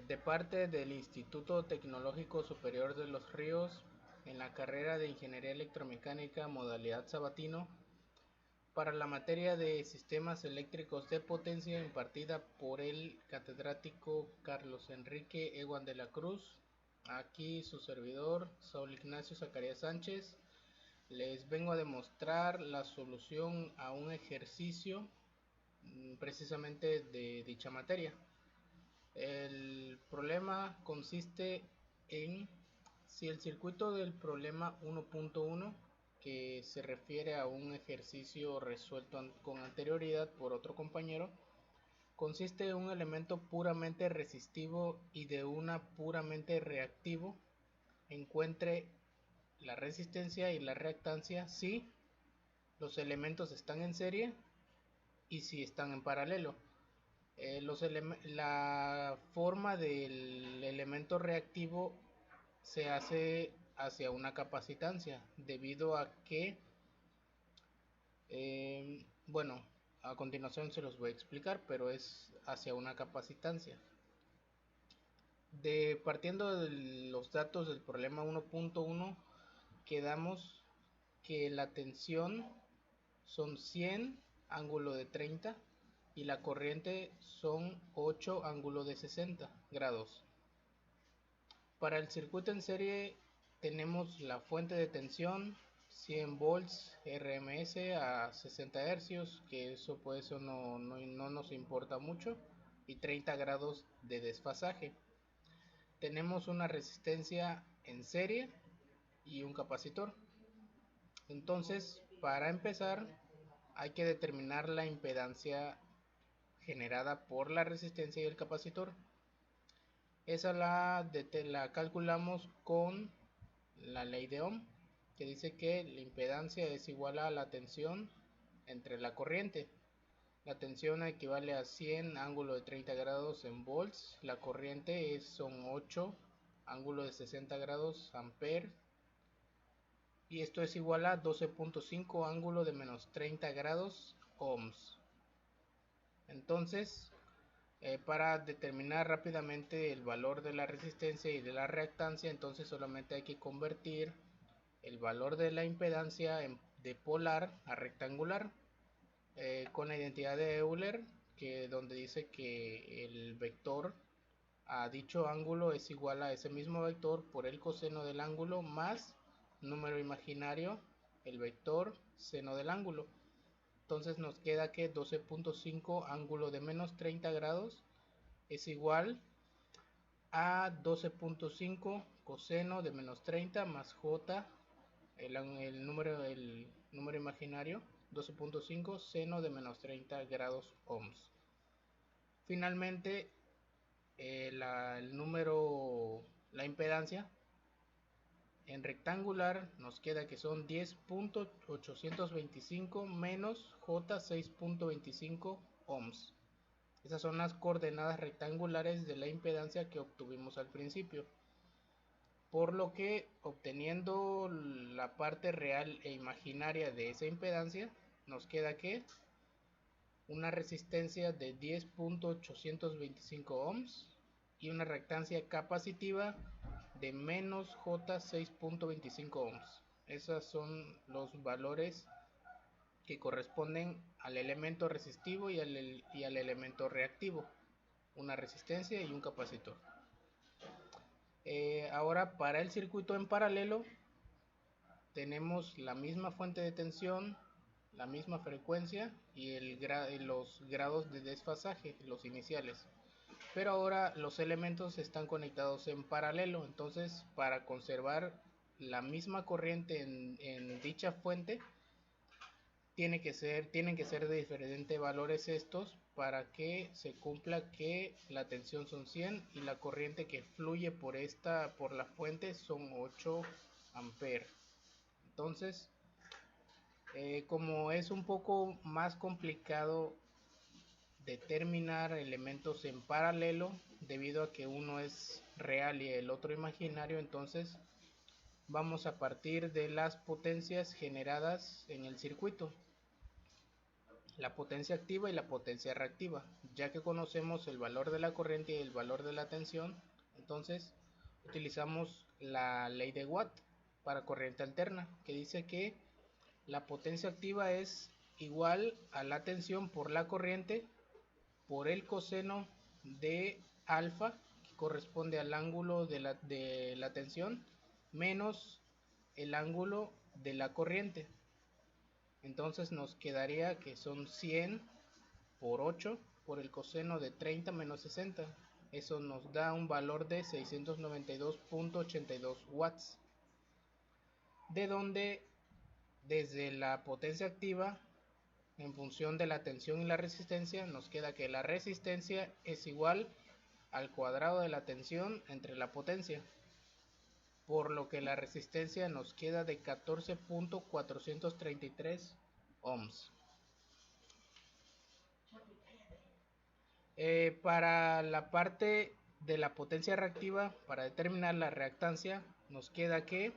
de parte del Instituto Tecnológico Superior de Los Ríos, en la carrera de Ingeniería Electromecánica modalidad sabatino, para la materia de Sistemas Eléctricos de Potencia impartida por el catedrático Carlos Enrique Eguan de la Cruz. Aquí su servidor, Saúl Ignacio Zacarías Sánchez, les vengo a demostrar la solución a un ejercicio precisamente de dicha materia. El problema consiste en si el circuito del problema 1.1, que se refiere a un ejercicio resuelto con anterioridad por otro compañero, consiste en un elemento puramente resistivo y de una puramente reactivo, encuentre la resistencia y la reactancia si los elementos están en serie y si están en paralelo. La forma del elemento reactivo se hace hacia una capacitancia, debido a que, bueno, a continuación se los voy a explicar, pero es hacia una capacitancia. Partiendo de los datos del problema 1.1, quedamos que la tensión son 100 ángulo de 30 y la corriente son 8 ángulo de 60 grados. Para el circuito en serie tenemos la fuente de tensión 100 volts RMS a 60 Hz, que eso pues eso no nos importa mucho, y 30 grados de desfasaje. Tenemos una resistencia en serie y un capacitor. Entonces, para empezar, hay que determinar la impedancia generada por la resistencia y el capacitor. Esa la calculamos con la ley de Ohm, que dice que la impedancia es igual a la tensión entre la corriente. La tensión equivale a 100 ángulo de 30 grados en volts, la corriente son 8 ángulo de 60 grados amperes, y esto es igual a 12.5 ángulo de menos 30 grados ohms. Entonces, para determinar rápidamente el valor de la resistencia y de la reactancia, entonces solamente hay que convertir el valor de la impedancia de polar a rectangular, con la identidad de Euler, que donde dice que el vector a dicho ángulo es igual a ese mismo vector por el coseno del ángulo más número imaginario, el vector seno del ángulo. Entonces nos queda que 12.5 ángulo de menos 30 grados es igual a 12.5 coseno de menos 30 más j, el número imaginario, 12.5 seno de menos 30 grados ohms. Finalmente, la impedancia en rectangular nos queda que son 10.825 menos J 6.25 ohms. Esas son las coordenadas rectangulares de la impedancia que obtuvimos al principio. Por lo que, obteniendo la parte real e imaginaria de esa impedancia, nos queda que una resistencia de 10.825 ohms y una reactancia capacitiva de menos J 6.25 ohms. Esos son los valores que corresponden al elemento resistivo y al elemento reactivo, una resistencia y un capacitor. Ahora, para el circuito en paralelo tenemos la misma fuente de tensión, la misma frecuencia y los grados de desfasaje, los iniciales. Pero ahora los elementos están conectados en paralelo, entonces para conservar la misma corriente en dicha fuente tienen que ser de diferentes valores estos, para que se cumpla que la tensión son 100 y la corriente que fluye por la fuente son 8 amperes. Entonces, como es un poco más complicado determinar elementos en paralelo, debido a que uno es real y el otro imaginario, entonces vamos a partir de las potencias generadas en el circuito. la potencia activa y la potencia reactiva. Ya que conocemos el valor de la corriente y el valor de la tensión, entonces utilizamos la ley de Watt para corriente alterna, que dice que la potencia activa es igual a la tensión por la corriente por el coseno de alfa, que corresponde al ángulo de la tensión, menos el ángulo de la corriente. Entonces nos quedaría que son 100 por 8 por el coseno de 30 menos 60. Eso nos da un valor de 692.82 watts. De donde desde la potencia activa, en función de la tensión y la resistencia, nos queda que la resistencia es igual al cuadrado de la tensión entre la potencia, por lo que la resistencia nos queda de 14.433 ohms. Para la parte de la potencia reactiva, para determinar la reactancia, nos queda que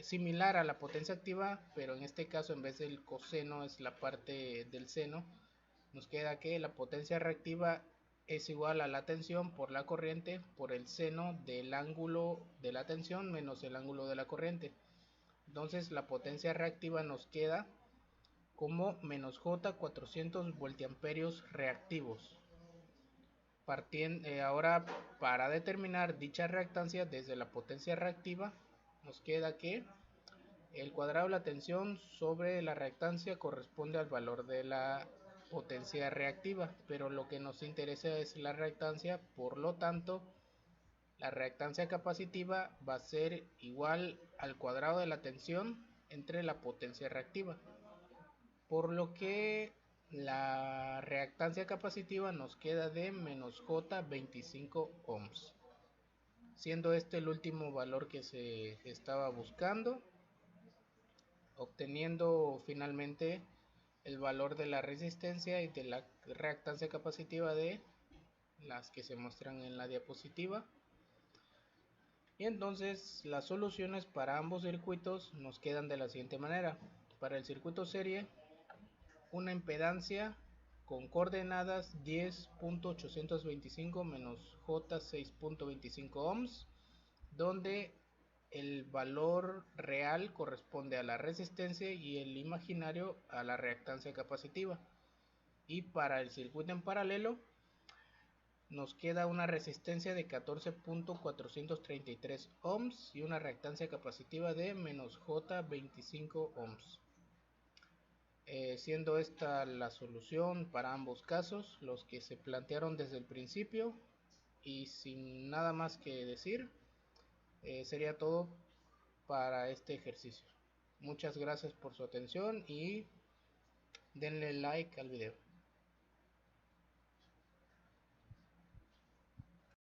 similar a la potencia activa, pero en este caso en vez del coseno es la parte del seno, nos queda que la potencia reactiva es igual a la tensión por la corriente por el seno del ángulo de la tensión menos el ángulo de la corriente. Entonces la potencia reactiva nos queda como menos J 400 voltiamperios reactivos. Ahora, para determinar dicha reactancia desde la potencia reactiva, nos queda que el cuadrado de la tensión sobre la reactancia corresponde al valor de la potencia reactiva, pero lo que nos interesa es la reactancia, por lo tanto, la reactancia capacitiva va a ser igual al cuadrado de la tensión entre la potencia reactiva, por lo que la reactancia capacitiva nos queda de menos J 25 ohms, siendo este el último valor que se estaba buscando, obteniendo finalmente el valor de la resistencia y de la reactancia capacitiva de las que se muestran en la diapositiva. Y entonces las soluciones para ambos circuitos nos quedan de la siguiente manera. Para el circuito serie, una impedancia con coordenadas 10.825 menos J 6.25 ohms, donde el valor real corresponde a la resistencia y el imaginario a la reactancia capacitiva. Y para el circuito en paralelo nos queda una resistencia de 14.433 ohms y una reactancia capacitiva de menos J 25 ohms. Siendo esta la solución para ambos casos, los que se plantearon desde el principio, y sin nada más que decir, sería todo para este ejercicio. Muchas gracias por su atención y denle like al video.